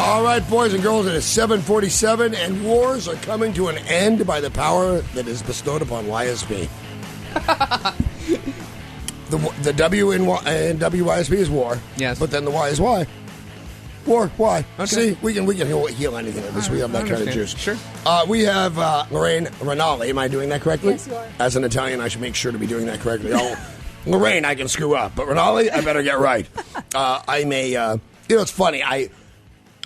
All right, boys and girls, it is 7:47, and wars are coming to an end by the power that is bestowed upon YSP. The W in WYSP is war. Yes. But then the Y is why. War, why? Okay. See, we can heal anything. At least we have that kind of juice. Sure. We have Lorraine Ranalli. Am I doing that correctly? Yes, you are. As an Italian, I should make sure to be doing that correctly. Oh, Lorraine, I can screw up, but Ranalli, I better get right. It's funny.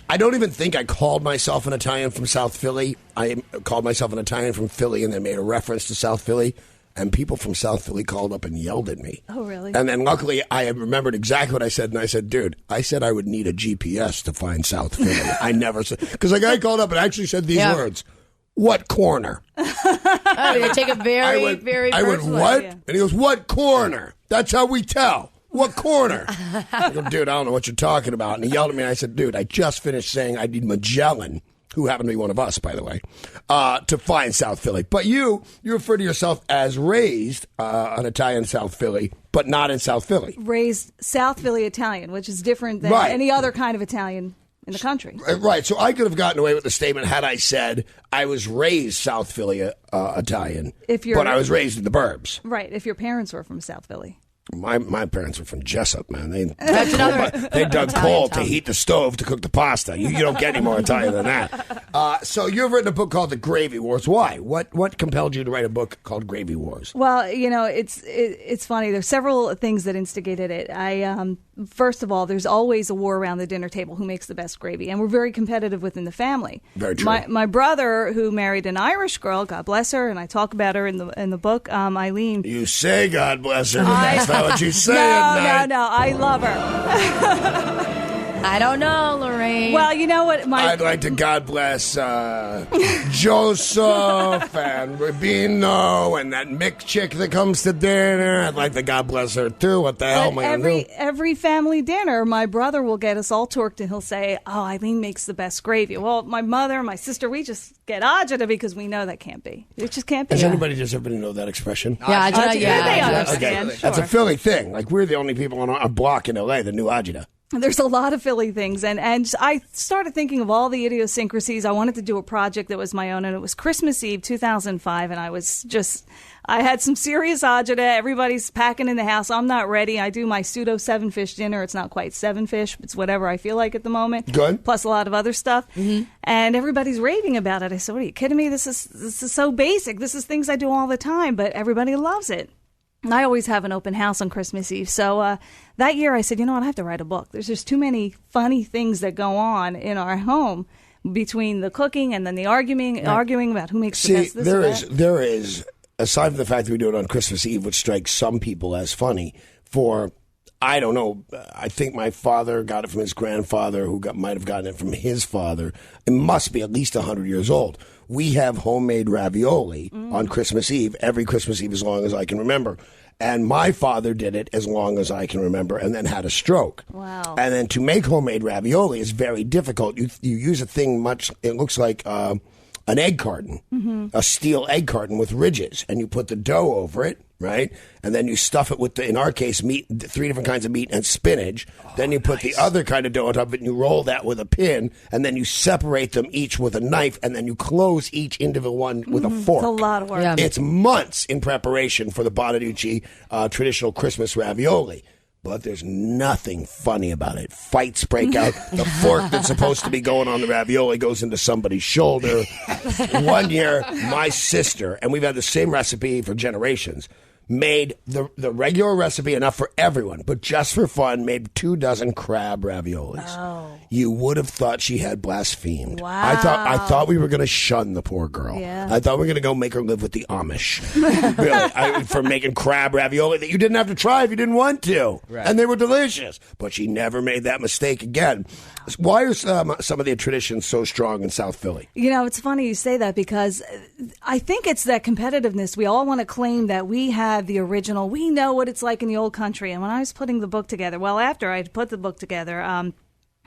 I don't even think I called myself an Italian from South Philly. I called myself an Italian from Philly and then made a reference to South Philly. And people from South Philly called up and yelled at me. Oh, really? And then luckily I remembered exactly what I said. And I said, dude, I said I would need a GPS to find South Philly. I never said, because a guy called up and actually said these words. What corner? Oh, you take it very, very I went, personally. what? Yeah. And he goes, what corner? That's how we tell. What corner? I go, dude, I don't know what you're talking about. And he yelled at me. And I said, dude, I just finished saying I need Magellan, who happened to be one of us, by the way, to find South Philly. But you refer to yourself as raised an Italian South Philly, but not in South Philly. Raised South Philly Italian, which is different than Right. any other kind of Italian in the country. Right. So I could have gotten away with the statement had I said I was raised South Philly Italian, but I was raised in the burbs. Right, if your parents were from South Philly. My parents were from Jessup, man. They dug Italian coal to town. heat the stove to cook the pasta. You don't get any more Italian than that. So you've written a book called The Gravy Wars. Why? What compelled you to write a book called Gravy Wars? Well, it's funny. There's several things that instigated it. First of all, there's always a war around the dinner table who makes the best gravy, and we're very competitive within the family. Very true. My brother, who married an Irish girl, God bless her, and I talk about her in the book, Eileen. You say God bless her, but that's not what you say at night. No, I love her. I don't know, Lorraine. Well, you know what? I'd like to God bless Joseph and Rubino and that Mick chick that comes to dinner. I'd like to God bless her, too. What the hell am I going to do? Every family dinner, my brother will get us all torqued, and he'll say, oh, Eileen makes the best gravy. Well, my mother, my sister, we just get agita because we know that can't be. It just can't be. Does anybody just ever know that expression? Yeah, They understand. Okay. That's a Philly thing. Like, we're the only people on our block in L.A. that knew agita. There's a lot of Philly things, and I started thinking of all the idiosyncrasies. I wanted to do a project that was my own, and it was Christmas Eve 2005, and I had some serious agita. Everybody's packing in the house. I'm not ready. I do my pseudo 7-fish dinner. It's not quite 7-fish. It's whatever I feel like at the moment. Good. Plus a lot of other stuff. Mm-hmm. And everybody's raving about it. I said, what are you kidding me? This is so basic. This is things I do all the time, but everybody loves it. And I always have an open house on Christmas Eve. So that year I said, you know what, I have to write a book. There's just too many funny things that go on in our home between the cooking and then the arguing about who makes the best this or that. There is, aside from the fact that we do it on Christmas Eve, which strikes some people as funny, I don't know, I think my father got it from his grandfather, who might have gotten it from his father. It must be at least 100 years old. We have homemade ravioli on Christmas Eve, every Christmas Eve as long as I can remember. And my father did it as long as I can remember and then had a stroke. Wow. And then to make homemade ravioli is very difficult. You use a thing it looks like an egg carton, a steel egg carton with ridges, and you put the dough over it, right? And then you stuff it with, in our case, meat, 3 different kinds of meat and spinach. Then you put the other kind of dough on top of it, and you roll that with a pin, and then you separate them each with a knife, and then you close each individual one with a fork. It's a lot of work. Yeah. It's months in preparation for the Bonaduce traditional Christmas ravioli. But there's nothing funny about it. Fights break out. The fork that's supposed to be going on the ravioli goes into somebody's shoulder. One year, my sister, and we've had the same recipe for generations, made the regular recipe enough for everyone, but just for fun, made 24 crab raviolis. Oh. You would have thought she had blasphemed. Wow. I thought we were going to shun the poor girl. Yeah. I thought we were going to go make her live with the Amish. Really, for making crab ravioli that you didn't have to try if you didn't want to. Right. And they were delicious. But she never made that mistake again. Why are some of the traditions so strong in South Philly? You know, it's funny you say that because I think it's that competitiveness. We all want to claim that we have the original. We know what it's like in the old country. And when I was putting the book together, after I put the book together,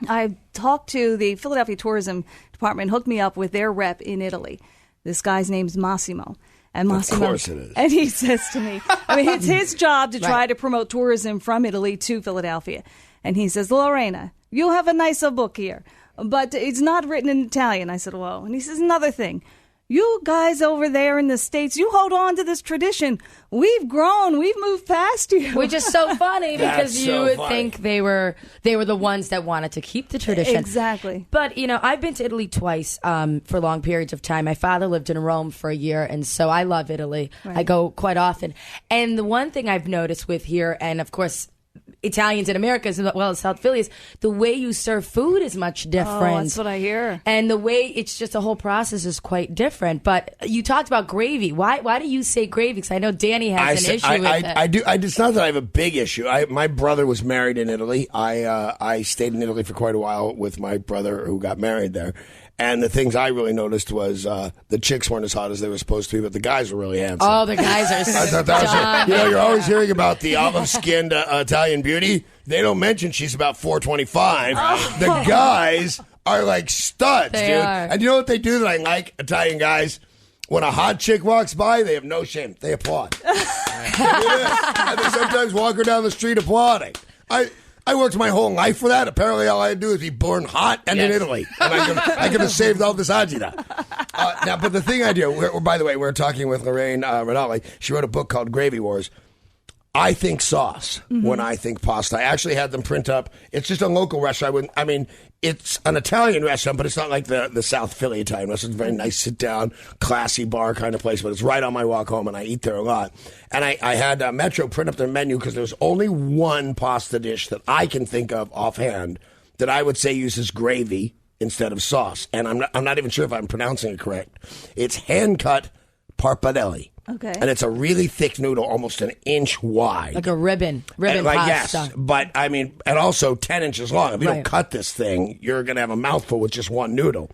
I talked to the Philadelphia Tourism Department, hooked me up with their rep in Italy. This guy's name's Massimo. And Massimo, of course it is. And he says to me, it's his job to try to promote tourism from Italy to Philadelphia. And he says, Lorena, you have a nicer book here. but it's not written in Italian. I said, well, and he says another thing. You guys over there in the States, you hold on to this tradition. We've grown. We've moved past you. Which is so funny because That's you so would funny. think they were the ones that wanted to keep the tradition. Exactly. But, I've been to Italy twice for long periods of time. My father lived in Rome for a year, and so I love Italy. Right. I go quite often. And the one thing I've noticed with here, and of course, Italians in America as well as South Philly, is the way you serve food is much different. Oh, that's what I hear. And the way it's just the whole process is quite different. But you talked about gravy. Why do you say gravy? Because I know Danny has an issue with it. I do. It's not that I have a big issue. My brother was married in Italy. I stayed in Italy for quite a while with my brother who got married there. And the things I really noticed was the chicks weren't as hot as they were supposed to be, but the guys were really handsome. Oh, the guys are I thought that was you're always hearing about the olive-skinned Italian beauty. They don't mention she's about 425. The guys are like studs, They dude. are. And you know what they do that I like, Italian guys? When a hot chick walks by, they have no shame. They applaud. They do this. And they sometimes walk her down the street applauding. I worked my whole life for that. Apparently, all I had to do is be born hot and in Italy. And I could have saved all this agita. Now, but the thing I do, by the way, we're talking with Lorraine Ranalli. She wrote a book called Gravy Wars. I think sauce when I think pasta. I actually had them print up. It's just a local restaurant. It's an Italian restaurant, but it's not like the South Philly Italian restaurant. It's a very nice sit-down, classy bar kind of place, but it's right on my walk home, and I eat there a lot. And I had Metro print up their menu because there's only one pasta dish that I can think of offhand that I would say uses gravy instead of sauce. And I'm not even sure if I'm pronouncing it correct. It's hand-cut parpadelli. Okay. And it's a really thick noodle, almost an inch wide. like a ribbon And, pasta. yes, but and also 10 inches long. If you Right. don't cut this thing, you're going to have a mouthful with just one noodle.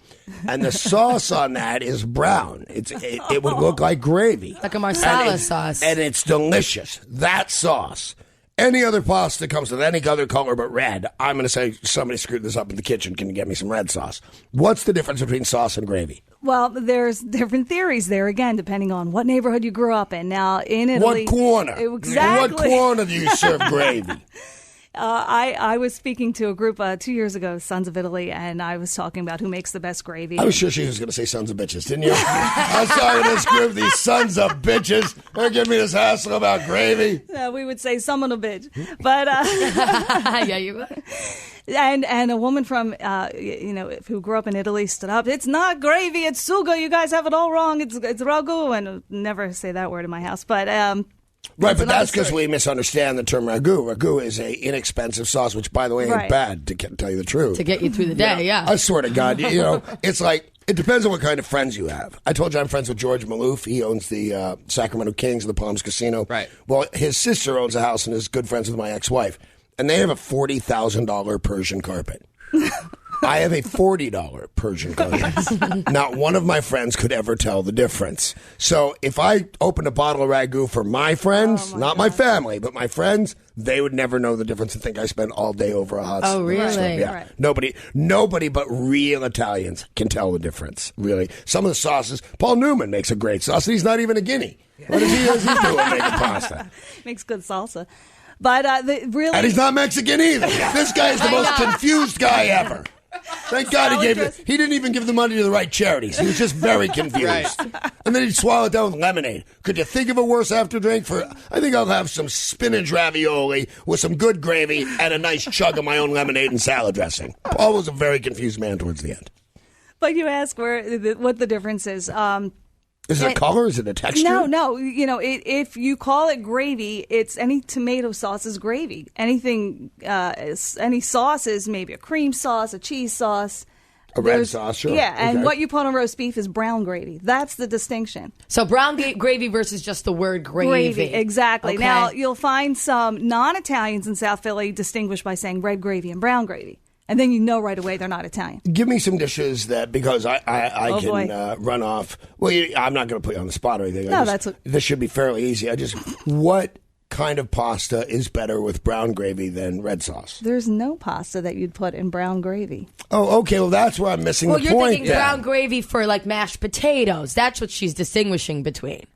And the sauce on that is brown. It would look like gravy. Like a marsala sauce. And it's delicious. That sauce. Any other pasta comes with any other color but red, I'm going to say somebody screwed this up in the kitchen. Can you get me some red sauce? What's the difference between sauce and gravy? Well, there's different theories there, again, depending on what neighborhood you grew up in. Now, in Italy... What corner? Exactly. What corner do you serve gravy? I was speaking to a group 2 years ago, Sons of Italy, and I was talking about who makes the best gravy. I was sure she was going to say sons of bitches, didn't you? I was talking to this group, these sons of bitches. They're giving me this hassle about gravy. We would say someone a bitch. But... Yeah, you would. And a woman from, who grew up in Italy stood up. It's not gravy, it's sugo. You guys have it all wrong. It's ragu. And I'll never say that word in my house. But... Right, but that's because we misunderstand the term ragu. Ragu is a inexpensive sauce, which, by the way, ain't Right. bad, to tell you the truth. To get you through the day, yeah. I swear to God, it's like, it depends on what kind of friends you have. I told you I'm friends with George Maloof. He owns the Sacramento Kings and the Palms Casino. Right. Well, his sister owns a house and is good friends with my ex-wife. And they have a $40,000 Persian carpet. I have a $40 Persian carpet. Not one of my friends could ever tell the difference. So if I opened a bottle of ragu for my friends, not my family, but my friends, they would never know the difference and think I spent all day over a hot Oh, really? stove. Yeah. Right. Nobody but real Italians can tell the difference, really. Some of the sauces, Paul Newman makes a great sauce, and he's not even a guinea. What is he doing making pasta? makes good salsa. But really... And he's not Mexican either. This guy is the most confused guy ever. Thank God he didn't even give the money to the right charities. He was just very confused. And then he'd swallow it down with lemonade. Could you think of a worse after drink? I think I'll have some spinach ravioli with some good gravy and a nice chug of my own lemonade and salad dressing. Paul was a very confused man towards the end. But you ask what the difference is. Is it a color? Is it a texture? No. If you call it gravy, it's any tomato sauce is gravy. Anything, any sauce is maybe a cream sauce, a cheese sauce. A red sauce, sure. Yeah, and Okay. what you put on roast beef is brown gravy. That's the distinction. So brown gravy versus just the word gravy. Exactly. Okay. Now, you'll find some non-Italians in South Philly distinguished by saying red gravy and brown gravy. And then you know right away they're not Italian. Give me some dishes that, because I boy. can run off. Well, I'm not going to put you on the spot or anything. No, this should be fairly easy. What kind of pasta is better with brown gravy than red sauce? There's no pasta that you'd put in brown gravy. Oh, okay. Well, that's where I'm missing Well, the you're point. thinking brown gravy for like mashed potatoes. That's what she's distinguishing between.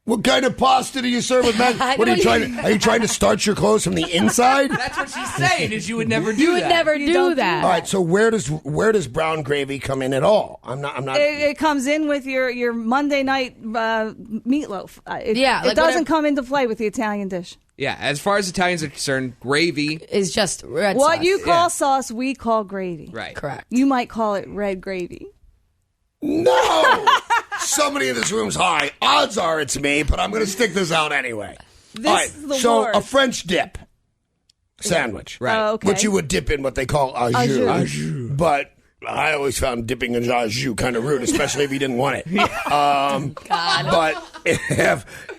What kind of pasta do you serve with men? What are you trying to starch your clothes from the inside? That's what she's saying. Is you would never do that. You would never do that. All right. So where does brown gravy come in at all? I'm not. It comes in with your Monday night meatloaf. It doesn't come into play with the Italian dish. Yeah, as far as Italians are concerned, gravy is just red what sauce. You call sauce, we call gravy. Right. Correct. You might call it red gravy. No! Somebody in this room's high. Odds are it's me, but I'm going to stick this out anyway. All right, so a French dip sandwich. Right. Okay. Which you would dip in what they call au jus. But I always found dipping in au jus kind of rude, especially if you didn't want it. But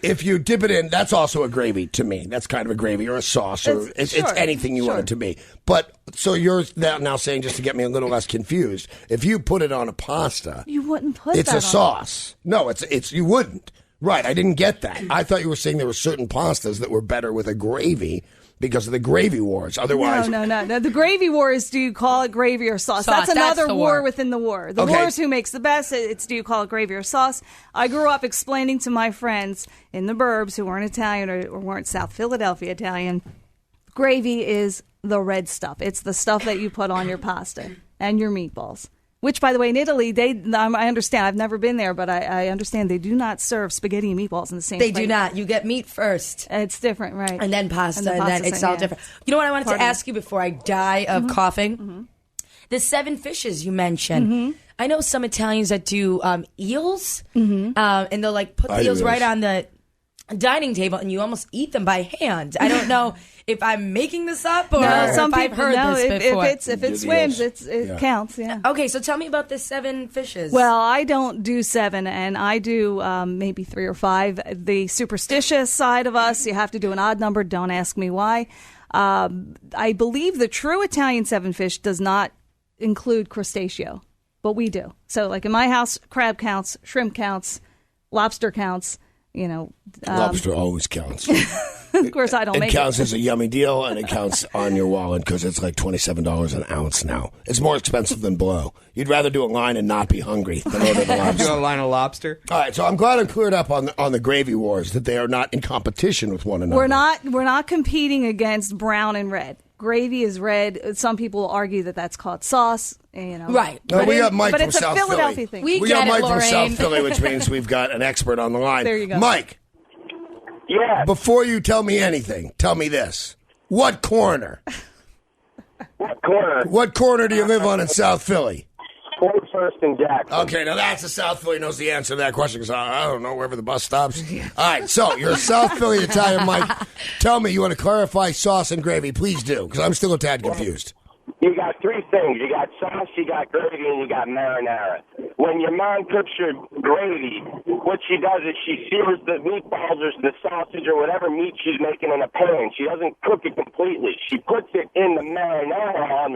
if you dip it in, that's also a gravy to me. That's kind of a gravy or a sauce, or it's anything you want it to be. But so you're now saying, just to get me a little less confused, if you put it on a pasta, you wouldn't put it's that a sauce. No, it's you wouldn't. Right? I didn't get that. I thought you were saying there were certain pastas that were better with a gravy because of the gravy wars. Otherwise, no. The gravy war is, do you call it gravy or sauce? That's another war within the war. The war is who makes the best. It's, do you call it gravy or sauce? I grew up explaining to my friends in the burbs who weren't Italian or weren't South Philadelphia Italian, gravy is the red stuff. It's the stuff that you put on your pasta and your meatballs. Which, by the way, in Italy, I understand. I've never been there, but I understand they do not serve spaghetti and meatballs in the same plate. They do not. You get meat first. It's different, right? And then pasta, and then it's all different. You know what I wanted to ask you before I die of coughing? Mm-hmm. The 7 fishes you mentioned. Mm-hmm. I know some Italians that do eels, and they'll put the eels right on the dining table, and you almost eat them by hand. I don't know if I'm making this up or if I've heard this before. If it swims, it counts. Yeah. Okay, so tell me about the 7 fishes. Well, I don't do 7, and I do maybe 3 or 5. The superstitious side of us, you have to do an odd number. Don't ask me why. I believe the true Italian 7 fish does not include crustaceo, but we do. So, in my house, crab counts, shrimp counts, lobster counts. Lobster always counts. Of course, I don't make it. It counts as a yummy deal, and it counts on your wallet because it's like $27 an ounce now. It's more expensive than blow. You'd rather do a line and not be hungry than order the lobster. Do a line of lobster. All right, so I'm glad I cleared up on the gravy wars, that they are not in competition with one another. We're not competing against brown and red. Gravy is red. Some people argue that that's called sauce. Right. No, we got Mike from South Philly. But it's a Philadelphia thing. We got Mike from South Philly, which means we've got an expert on the line. There you go. Mike. Yeah. Before you tell me anything, tell me this. What corner? What corner? What corner do you live on in South Philly? 41st and Jackson. Okay, now that's a South Philly knows the answer to that question because I don't know, wherever the bus stops. All right, so you're a South Philly Italian, Mike. Tell me, you want to clarify sauce and gravy? Please do, because I'm still a tad confused. You got 3 things. You got sauce, you got gravy, and you got marinara. When your mom cooks your gravy, what she does is she sears the meatballs or the sausage or whatever meat she's making in a pan. She doesn't cook it completely. She puts it in the marinara on